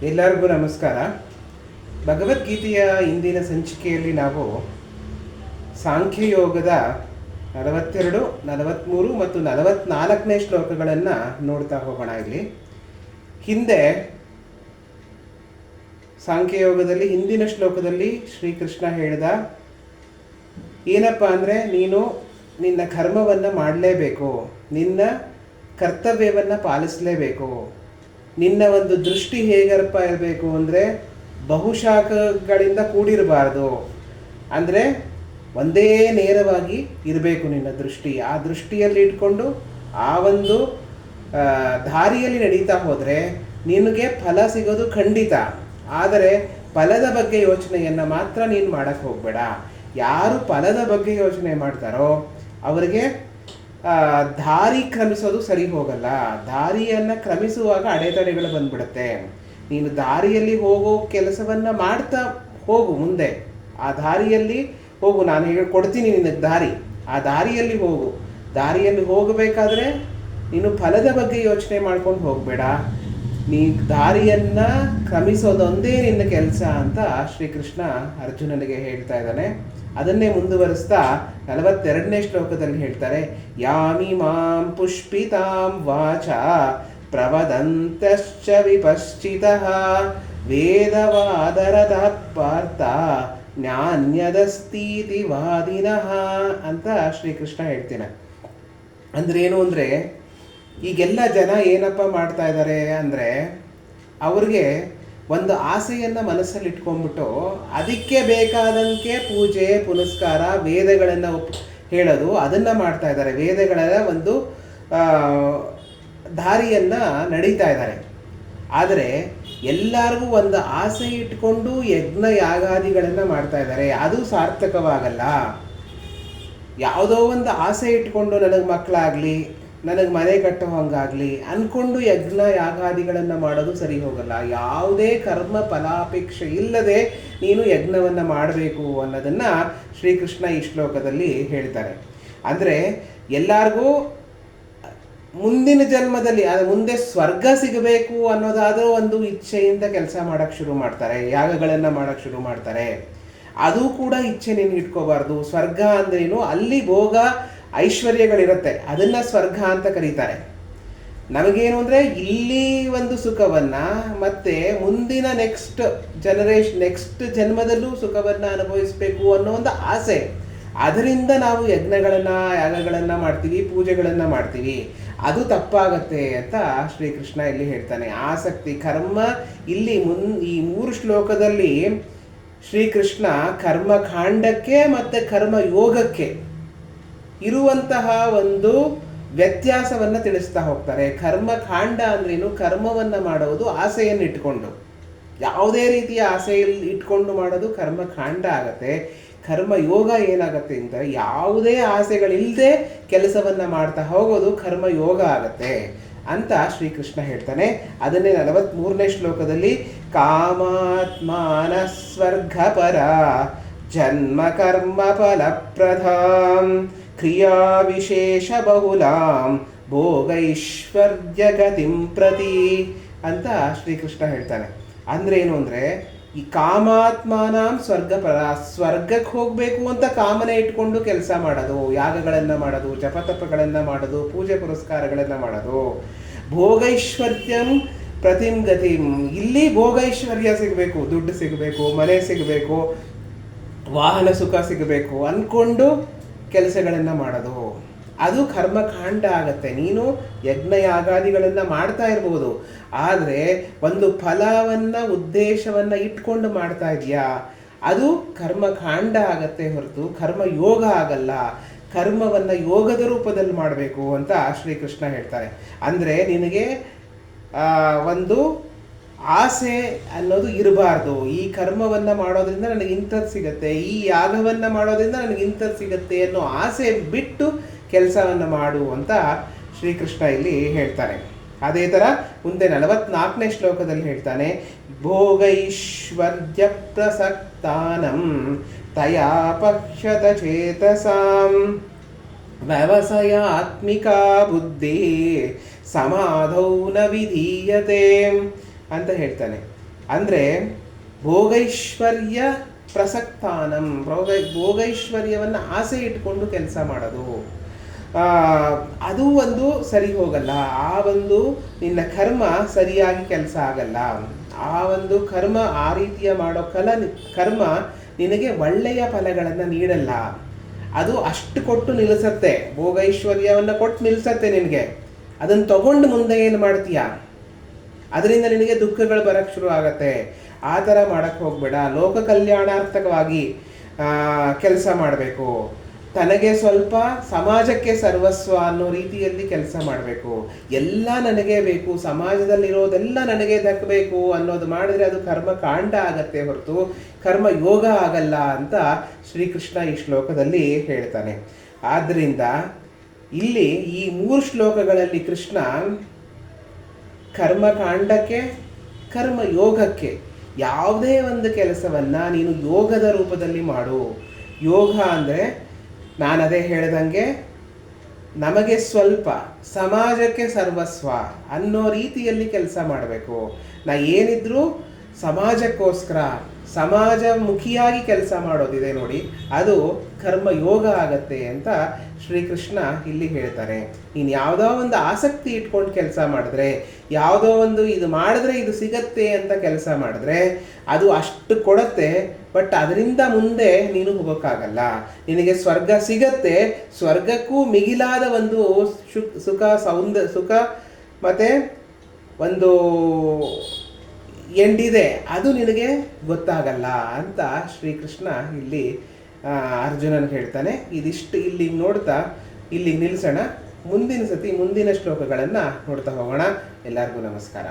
ಎಲ್ಲರಿಗೂ ನಮಸ್ಕಾರ. ಭಗವದ್ಗೀತೆಯ ಇಂದಿನ ಸಂಚಿಕೆಯಲ್ಲಿ ನಾವು ಸಾಂಖ್ಯಯೋಗದ 42, 43 ಮತ್ತು 44ನೇ ಶ್ಲೋಕಗಳನ್ನು ನೋಡ್ತಾ ಹೋಗೋಣ. ಇಲ್ಲಿ ಹಿಂದೆ ಸಾಂಖ್ಯಯೋಗದಲ್ಲಿ ಹಿಂದಿನ ಶ್ಲೋಕದಲ್ಲಿ ಶ್ರೀಕೃಷ್ಣ ಹೇಳಿದ ಏನಪ್ಪ ಅಂದರೆ, ನೀನು ನಿನ್ನ ಕರ್ಮವನ್ನು ಮಾಡಲೇಬೇಕು, ನಿನ್ನ ಕರ್ತವ್ಯವನ್ನು ಪಾಲಿಸಲೇಬೇಕು. ನಿನ್ನ ಒಂದು ದೃಷ್ಟಿ ಹೇಗಪ್ಪ ಇರಬೇಕು ಅಂದರೆ ಬಹುಶಾಖಗಳಿಂದ ಕೂಡಿರಬಾರ್ದು. ಅಂದರೆ ಒಂದೇ ನೇರವಾಗಿ ಇರಬೇಕು ನಿನ್ನ ದೃಷ್ಟಿ. ಆ ದೃಷ್ಟಿಯಲ್ಲಿ ಇಟ್ಕೊಂಡು ಆ ಒಂದು ದಾರಿಯಲ್ಲಿ ನಡೀತಾ ಹೋದರೆ ನಿನಗೆ ಫಲ ಸಿಗೋದು ಖಂಡಿತ. ಆದರೆ ಫಲದ ಬಗ್ಗೆ ಯೋಚನೆಯನ್ನು ಮಾತ್ರ ನೀನು ಮಾಡೋಕ್ಕೆ ಹೋಗಬೇಡ. ಯಾರು ಫಲದ ಬಗ್ಗೆ ಯೋಚನೆ ಮಾಡ್ತಾರೋ ಅವರಿಗೆ ದಾರಿ ಕ್ರಮಿಸೋದು ಸರಿ ಹೋಗಲ್ಲ. ದಾರಿಯನ್ನು ಕ್ರಮಿಸುವಾಗ ಅಡೆತಡೆಗಳು ಬಂದ್ಬಿಡುತ್ತೆ. ನೀನು ದಾರಿಯಲ್ಲಿ ಹೋಗೋ ಕೆಲಸವನ್ನು ಮಾಡ್ತಾ ಹೋಗು, ಮುಂದೆ ಆ ದಾರಿಯಲ್ಲಿ ಹೋಗು. ನಾನು ಹೇಳ್ಕೊಡ್ತೀನಿ ನಿನಗೆ ದಾರಿ, ಆ ದಾರಿಯಲ್ಲಿ ಹೋಗು. ದಾರಿಯಲ್ಲಿ ಹೋಗಬೇಕಾದ್ರೆ ನೀನು ಫಲದ ಬಗ್ಗೆ ಯೋಚನೆ ಮಾಡ್ಕೊಂಡು ಹೋಗಬೇಡ. ನೀ ದಾರಿಯನ್ನು ಕ್ರಮಿಸೋದೊಂದೇ ನಿನ್ನ ಕೆಲಸ ಅಂತ ಶ್ರೀಕೃಷ್ಣ ಅರ್ಜುನನಿಗೆ ಹೇಳ್ತಾ ಇದ್ದಾನೆ. ಅದನ್ನೇ ಮುಂದುವರಿಸ್ತಾ 42ನೇ ಶ್ಲೋಕದಲ್ಲಿ ಹೇಳ್ತಾರೆ, ಯಾಮಿ ಮಾಂ ಪುಷ್ಪಿತಾಂ ವಾಚ ಪ್ರವದಂತಶ್ಚ ವಿಪಶ್ಚಿತಃ ವೇದವಾದರದಾತ್ ಪಾರ್ಥ ಜ್ಞಾನ್ಯದಸ್ತೀತಿ ವಾದಿನಃ ಅಂತ ಶ್ರೀಕೃಷ್ಣ ಹೇಳ್ತೇನೆ. ಅಂದ್ರೆ ಏನು ಅಂದರೆ, ಈಗೆಲ್ಲ ಜನ ಏನಪ್ಪ ಮಾಡ್ತಾ ಇದ್ದಾರೆ ಅಂದರೆ, ಅವ್ರಿಗೆ ಒಂದು ಆಸೆಯನ್ನು ಮನಸ್ಸಲ್ಲಿ ಇಟ್ಕೊಂಡ್ಬಿಟ್ಟು ಅದಕ್ಕೆ ಬೇಕಾದಂತೆ ಪೂಜೆ ಪುನಸ್ಕಾರ ವೇದಗಳನ್ನು ಹೇಳೋದು ಅದನ್ನು ಮಾಡ್ತಾ ಇದ್ದಾರೆ. ವೇದಗಳ ಒಂದು ದಾರಿಯನ್ನು ನಡೀತಾ ಇದ್ದಾರೆ. ಆದರೆ ಎಲ್ಲರಿಗೂ ಒಂದು ಆಸೆ ಇಟ್ಕೊಂಡು ಯಜ್ಞ ಯಾಗಾದಿಗಳನ್ನು ಮಾಡ್ತಾ ಇದ್ದಾರೆ. ಅದು ಸಾರ್ಥಕವಾಗಲ್ಲ. ಯಾವುದೋ ಒಂದು ಆಸೆ ಇಟ್ಕೊಂಡು ನನಗೆ ಮಕ್ಕಳಾಗಲಿ, ನನಗೆ ಮನೆ ಕಟ್ಟೋ ಹಂಗಾಗಲಿ ಅಂದ್ಕೊಂಡು ಯಜ್ಞ ಯಾಗಾದಿಗಳನ್ನು ಮಾಡೋದು ಸರಿ ಹೋಗಲ್ಲ. ಯಾವುದೇ ಕರ್ಮ ಫಲಾಪೇಕ್ಷೆ ಇಲ್ಲದೆ ನೀನು ಯಜ್ಞವನ್ನು ಮಾಡಬೇಕು ಅನ್ನೋದನ್ನು ಶ್ರೀಕೃಷ್ಣ ಈ ಶ್ಲೋಕದಲ್ಲಿ ಹೇಳ್ತಾರೆ. ಅಂದರೆ ಎಲ್ಲರಿಗೂ ಮುಂದಿನ ಜನ್ಮದಲ್ಲಿ ಮುಂದೆ ಸ್ವರ್ಗ ಸಿಗಬೇಕು ಅನ್ನೋದಾದರೂ ಒಂದು ಇಚ್ಛೆಯಿಂದ ಕೆಲಸ ಮಾಡೋಕ್ಕೆ ಶುರು ಮಾಡ್ತಾರೆ, ಯಾಗಗಳನ್ನು ಮಾಡೋಕ್ಕೆ ಶುರು ಮಾಡ್ತಾರೆ. ಅದು ಕೂಡ ಇಚ್ಛೆ ನೀನು ಇಟ್ಕೋಬಾರ್ದು. ಸ್ವರ್ಗ ಅಂದ್ರೇನು, ಅಲ್ಲಿ ಭೋಗ ಐಶ್ವರ್ಯಗಳಿರುತ್ತೆ, ಅದನ್ನು ಸ್ವರ್ಗ ಅಂತ ಕರೀತಾರೆ. ನಮಗೇನು ಅಂದರೆ ಇಲ್ಲಿ ಒಂದು ಸುಖವನ್ನು ಮತ್ತು ಮುಂದಿನ ನೆಕ್ಸ್ಟ್ ಜನ್ಮದಲ್ಲೂ ಸುಖವನ್ನು ಅನುಭವಿಸಬೇಕು ಅನ್ನೋ ಒಂದು ಆಸೆ. ಅದರಿಂದ ನಾವು ಯಜ್ಞಗಳನ್ನು ಯಾಗಗಳನ್ನು ಮಾಡ್ತೀವಿ, ಪೂಜೆಗಳನ್ನು ಮಾಡ್ತೀವಿ. ಅದು ತಪ್ಪಾಗತ್ತೆ ಅಂತ ಶ್ರೀಕೃಷ್ಣ ಇಲ್ಲಿ ಹೇಳ್ತಾನೆ. ಆಸಕ್ತಿ ಕರ್ಮ ಇಲ್ಲಿ ಈ 3 ಶ್ಲೋಕದಲ್ಲಿ ಶ್ರೀಕೃಷ್ಣ ಕರ್ಮಕಾಂಡಕ್ಕೆ ಮತ್ತು ಕರ್ಮ ಯೋಗಕ್ಕೆ ಇರುವಂತಹ ಒಂದು ವ್ಯತ್ಯಾಸವನ್ನು ತಿಳಿಸ್ತಾ ಹೋಗ್ತಾರೆ. ಕರ್ಮಕಾಂಡ ಅಂದ್ರೇನು, ಕರ್ಮವನ್ನು ಮಾಡುವುದು ಆಸೆಯನ್ನು ಇಟ್ಕೊಂಡು, ಯಾವುದೇ ರೀತಿಯ ಆಸೆಯಲ್ಲಿ ಇಟ್ಕೊಂಡು ಮಾಡೋದು ಕರ್ಮಕಾಂಡ ಆಗತ್ತೆ. ಕರ್ಮಯೋಗ ಏನಾಗತ್ತೆ ಅಂತ ಯಾವುದೇ ಆಸೆಗಳಿಲ್ಲದೆ ಕೆಲಸವನ್ನು ಮಾಡ್ತಾ ಹೋಗೋದು ಕರ್ಮಯೋಗ ಆಗತ್ತೆ ಅಂತ ಶ್ರೀಕೃಷ್ಣ ಹೇಳ್ತಾನೆ. ಅದನ್ನೇ 43ನೇ ಶ್ಲೋಕದಲ್ಲಿ ಕಾಮಾತ್ಮಾನ ಸ್ವರ್ಗಪರ ಜನ್ಮ ಕರ್ಮ ಫಲಪ್ರಧಾಂ ಕ್ರಿಯಾ ವಿಶೇಷ ಬಹುಲಾಂ ಭೋಗೈಶ್ವರ್ಯ ಗತಿಂ ಪ್ರತಿ ಅಂತ ಶ್ರೀಕೃಷ್ಣ ಹೇಳ್ತಾನೆ. ಅಂದ್ರೆ ಏನು ಅಂದರೆ, ಈ ಕಾಮಾತ್ಮಾನಾಂ ಸ್ವರ್ಗಪರ, ಸ್ವರ್ಗಕ್ಕೆ ಹೋಗಬೇಕು ಅಂತ ಕಾಮನೆ ಇಟ್ಕೊಂಡು ಕೆಲಸ ಮಾಡೋದು, ಯಾಗಗಳನ್ನು ಮಾಡೋದು, ಜಪತಪಗಳನ್ನು ಮಾಡೋದು, ಪೂಜೆ ಪುರಸ್ಕಾರಗಳನ್ನು ಮಾಡೋದು. ಭೋಗೈಶ್ವರ್ಯಂ ಪ್ರತಿಂ ಗತಿಂ, ಇಲ್ಲಿ ಭೋಗೈಶ್ವರ್ಯ ಸಿಗಬೇಕು, ದುಡ್ಡು ಸಿಗಬೇಕು, ಮನೆ ಸಿಗಬೇಕು, ವಾಹನ ಸುಖ ಸಿಗಬೇಕು ಅಂದ್ಕೊಂಡು ಕೆಲಸಗಳನ್ನು ಮಾಡೋದು, ಅದು ಕರ್ಮಕಾಂಡ ಆಗತ್ತೆ. ನೀನು ಯಜ್ಞ ಯಾಗಾದಿಗಳನ್ನು ಮಾಡ್ತಾ ಇರ್ಬೋದು, ಆದರೆ ಒಂದು ಫಲವನ್ನು ಉದ್ದೇಶವನ್ನು ಇಟ್ಕೊಂಡು ಮಾಡ್ತಾ ಇದೆಯಾ, ಅದು ಕರ್ಮಕಾಂಡ ಆಗತ್ತೆ ಹೊರತು ಕರ್ಮಯೋಗ ಆಗಲ್ಲ. ಕರ್ಮವನ್ನು ಯೋಗದ ರೂಪದಲ್ಲಿ ಮಾಡಬೇಕು ಅಂತ ಶ್ರೀಕೃಷ್ಣ ಹೇಳ್ತಾರೆ. ಅಂದರೆ ನಿನಗೆ ಒಂದು ಆಸೆ ಅನ್ನೋದು ಇರಬಾರ್ದು. ಈ ಕರ್ಮವನ್ನು ಮಾಡೋದ್ರಿಂದ ನನಗೆ ಇಂಥದ್ದು ಸಿಗತ್ತೆ, ಈ ಯಾಗವನ್ನು ಮಾಡೋದ್ರಿಂದ ನನಗೆ ಇಂಥದ್ದು ಸಿಗತ್ತೆ ಅನ್ನೋ ಆಸೆ ಬಿಟ್ಟು ಕೆಲಸವನ್ನು ಮಾಡು ಅಂತ ಶ್ರೀಕೃಷ್ಣ ಇಲ್ಲಿ ಹೇಳ್ತಾನೆ. ಅದೇ ಥರ ಮುಂದೆ 44ನೇ ಶ್ಲೋಕದಲ್ಲಿ ಹೇಳ್ತಾನೆ, ಭೋಗೈಶ್ವರ್ಯ ಪ್ರಸಕ್ತಾನಂ ತಯಾ ಪಕ್ಷತ ಚೇತಸಾಂ ವ್ಯವಸಾಯಾತ್ಮಿಕಾ ಬುದ್ಧಿ ಸಮಾಧೌ ನ ವಿಧೀಯತೆ ಅಂತ ಹೇಳ್ತಾನೆ. ಅಂದರೆ ಭೋಗೈಶ್ವರ್ಯ ಪ್ರಸಕ್ತಾನಂ, ಭೋಗೈಶ್ವರ್ಯವನ್ನು ಆಸೆ ಇಟ್ಕೊಂಡು ಕೆಲಸ ಮಾಡೋದು, ಅದು ಒಂದು ಸರಿ ಹೋಗಲ್ಲ. ಆ ಒಂದು ನಿನ್ನ ಕರ್ಮ ಸರಿಯಾಗಿ ಕೆಲಸ ಆಗಲ್ಲ. ಆ ಒಂದು ಕರ್ಮ, ಆ ರೀತಿಯ ಮಾಡೋ ಕರ್ಮ ನಿನಗೆ ಒಳ್ಳೆಯ ಫಲಗಳನ್ನು ನೀಡಲ್ಲ. ಅದು ಅಷ್ಟು ಕೊಟ್ಟು ನಿಲ್ಲಿಸತ್ತೆ, ಭೋಗೈಶ್ವರ್ಯವನ್ನು ಕೊಟ್ಟು ನಿಲ್ಲಿಸತ್ತೆ ನಿನಗೆ. ಅದನ್ನು ತಗೊಂಡು ಮುಂದೆ ಏನು ಮಾಡ್ತೀಯ, ಅದರಿಂದ ನಿನಗೆ ದುಃಖಗಳು ಬರೋಕ್ಕೆ ಶುರು ಆಗತ್ತೆ. ಆ ಥರ ಮಾಡೋಕ್ಕೆ ಹೋಗಬೇಡ. ಲೋಕ ಕಲ್ಯಾಣಾರ್ಥಕವಾಗಿ ಕೆಲಸ ಮಾಡಬೇಕು. ತನಗೆ ಸ್ವಲ್ಪ, ಸಮಾಜಕ್ಕೆ ಸರ್ವಸ್ವ ಅನ್ನೋ ರೀತಿಯಲ್ಲಿ ಕೆಲಸ ಮಾಡಬೇಕು. ಎಲ್ಲ ನನಗೆ ಬೇಕು, ಸಮಾಜದಲ್ಲಿರೋದೆಲ್ಲ ನನಗೆ ದಕ್ಕಬೇಕು ಅನ್ನೋದು ಮಾಡಿದರೆ ಅದು ಕರ್ಮ ಕಾಂಡ ಆಗತ್ತೆ ಹೊರತು ಕರ್ಮ ಯೋಗ ಆಗಲ್ಲ ಅಂತ ಶ್ರೀಕೃಷ್ಣ ಈ ಶ್ಲೋಕದಲ್ಲಿ ಹೇಳ್ತಾನೆ. ಆದ್ದರಿಂದ ಇಲ್ಲಿ ಈ 3 ಶ್ಲೋಕಗಳಲ್ಲಿ ಕೃಷ್ಣ ಕರ್ಮಕಾಂಡಕ್ಕೆ, ಕರ್ಮ ಯೋಗಕ್ಕೆ, ಯಾವುದೇ ಒಂದು ಕೆಲಸವನ್ನು ನೀನು ಯೋಗದ ರೂಪದಲ್ಲಿ ಮಾಡು. ಯೋಗ ಅಂದರೆ ನಾನು ಅದೇ ಹೇಳ್ದಂಗೆ ನಮಗೆ ಸ್ವಲ್ಪ, ಸಮಾಜಕ್ಕೆ ಸರ್ವಸ್ವ ಅನ್ನೋ ರೀತಿಯಲ್ಲಿ ಕೆಲಸ ಮಾಡಬೇಕು. ನಾ ಏನಿದ್ರೂ ಸಮಾಜಕ್ಕೋಸ್ಕರ, ಸಮಾಜಮುಖಿಯಾಗಿ ಕೆಲಸ ಮಾಡೋದಿದೆ ನೋಡಿ, ಅದು ಕರ್ಮ ಯೋಗ ಆಗತ್ತೆ ಅಂತ ಶ್ರೀಕೃಷ್ಣ ಇಲ್ಲಿ ಹೇಳ್ತಾರೆ. ನೀನು ಯಾವುದೋ ಒಂದು ಆಸಕ್ತಿ ಇಟ್ಕೊಂಡು ಕೆಲಸ ಮಾಡಿದ್ರೆ, ಯಾವುದೋ ಒಂದು ಇದು ಮಾಡಿದ್ರೆ ಇದು ಸಿಗತ್ತೆ ಅಂತ ಕೆಲಸ ಮಾಡಿದ್ರೆ ಅದು ಅಷ್ಟು ಕೊಡತ್ತೆ, ಬಟ್ ಅದರಿಂದ ಮುಂದೆ ನೀನು ಹೋಗೋಕ್ಕಾಗಲ್ಲ. ನಿನಗೆ ಸ್ವರ್ಗ ಸಿಗತ್ತೆ, ಸ್ವರ್ಗಕ್ಕೂ ಮಿಗಿಲಾದ ಒಂದು ಸುಖ ಮತ್ತು ಒಂದು ಎಂಡಿದೆ, ಅದು ನಿನಗೆ ಗೊತ್ತಾಗಲ್ಲ ಅಂತ ಶ್ರೀಕೃಷ್ಣ ಇಲ್ಲಿ ಅರ್ಜುನನಿಗೆ ಹೇಳ್ತಾನೆ. ಇದಿಷ್ಟು ಇಲ್ಲಿಗೆ ನೋಡ್ತಾ ಇಲ್ಲಿಗೆ ನಿಲ್ಲಿಸೋಣ. ಮುಂದಿನ ಶ್ಲೋಕಗಳನ್ನು ನೋಡ್ತಾ ಹೋಗೋಣ. ಎಲ್ಲರಿಗೂ ನಮಸ್ಕಾರ.